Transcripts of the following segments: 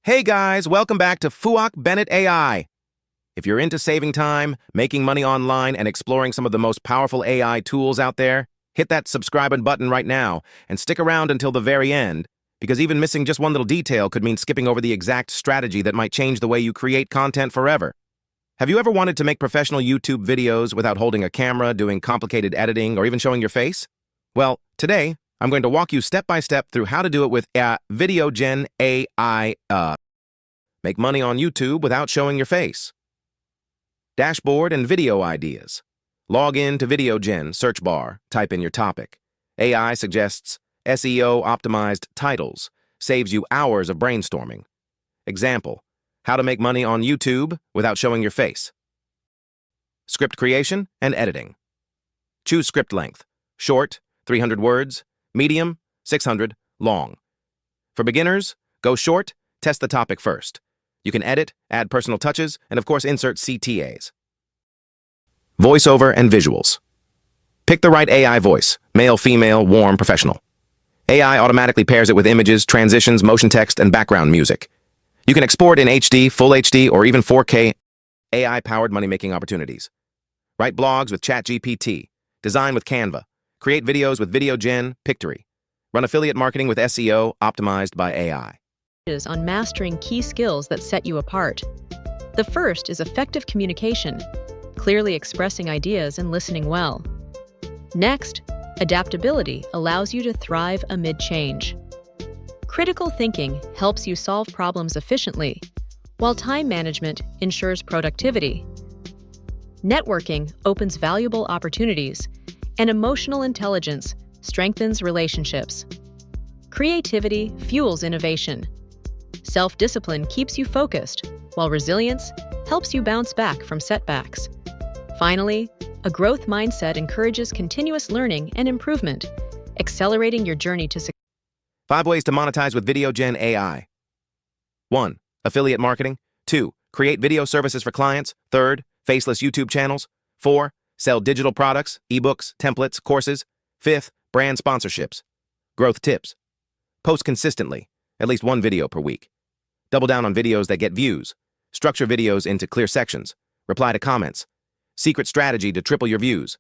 Hey guys, welcome back to Phuoc Bennett AI. If you're into saving time, making money online, and exploring some of the most powerful AI tools out there, hit that subscribe button right now and stick around until the very end, because even missing just one little detail could mean skipping over the exact strategy that might change the way you create content forever. Have you ever wanted to make professional YouTube videos without holding a camera, doing complicated editing, or even showing your face? Well, today, I'm going to walk you step by step through how to do it with VideoGen AI. Make money on YouTube without showing your face. Dashboard and video ideas. Log in to VideoGen search bar, type in your topic. AI suggests SEO-optimized titles, saves you hours of brainstorming. Example, how to make money on YouTube without showing your face. Script creation and editing. Choose script length, short, 300 words, medium, 600, long. For beginners, go short, test the topic first. You can edit, add personal touches, and of course insert CTAs. Voiceover and visuals. Pick the right AI voice, male, female, warm, professional. AI automatically pairs it with images, transitions, motion text, and background music. You can export in HD, Full HD, or even 4K. AI-powered money-making opportunities. Write blogs with ChatGPT. Design with Canva. Create videos with VideoGen, Pictory. Run affiliate marketing with SEO optimized by AI. On mastering key skills that set you apart. The first is effective communication, clearly expressing ideas and listening well. Next, adaptability allows you to thrive amid change. Critical thinking helps you solve problems efficiently, while time management ensures productivity. Networking opens valuable opportunities, and emotional intelligence strengthens relationships. Creativity fuels innovation. Self-discipline keeps you focused, while resilience helps you bounce back from setbacks. Finally, a growth mindset encourages continuous learning and improvement, accelerating your journey to success. 5 ways to monetize with VideoGen AI. 1. Affiliate marketing. 2. Create video services for clients. 3. Faceless YouTube channels. 4. Sell digital products, ebooks, templates, courses. 5. Brand sponsorships. Growth tips. Post consistently, at least 1 video per week. Double down on videos that get views. Structure videos into clear sections. Reply to comments. Secret strategy to triple your views.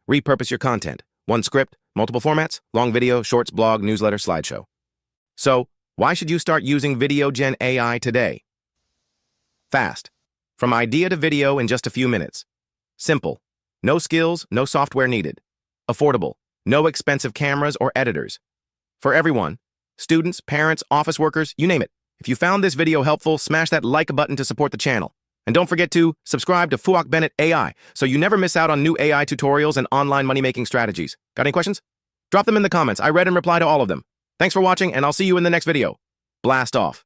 Repurpose your content. 1 script, multiple formats, long video, shorts, blog, newsletter, slideshow. So, why should you start using VideoGen AI today? Fast. From idea to video in just a few minutes. Simple. No skills, no software needed. Affordable. No expensive cameras or editors. For everyone. Students, parents, office workers, you name it. If you found this video helpful, smash that like button to support the channel. And don't forget to subscribe to Phuoc Bennett AI so you never miss out on new AI tutorials and online money-making strategies. Got any questions? Drop them in the comments. I read and reply to all of them. Thanks for watching, and I'll see you in the next video. Blast off.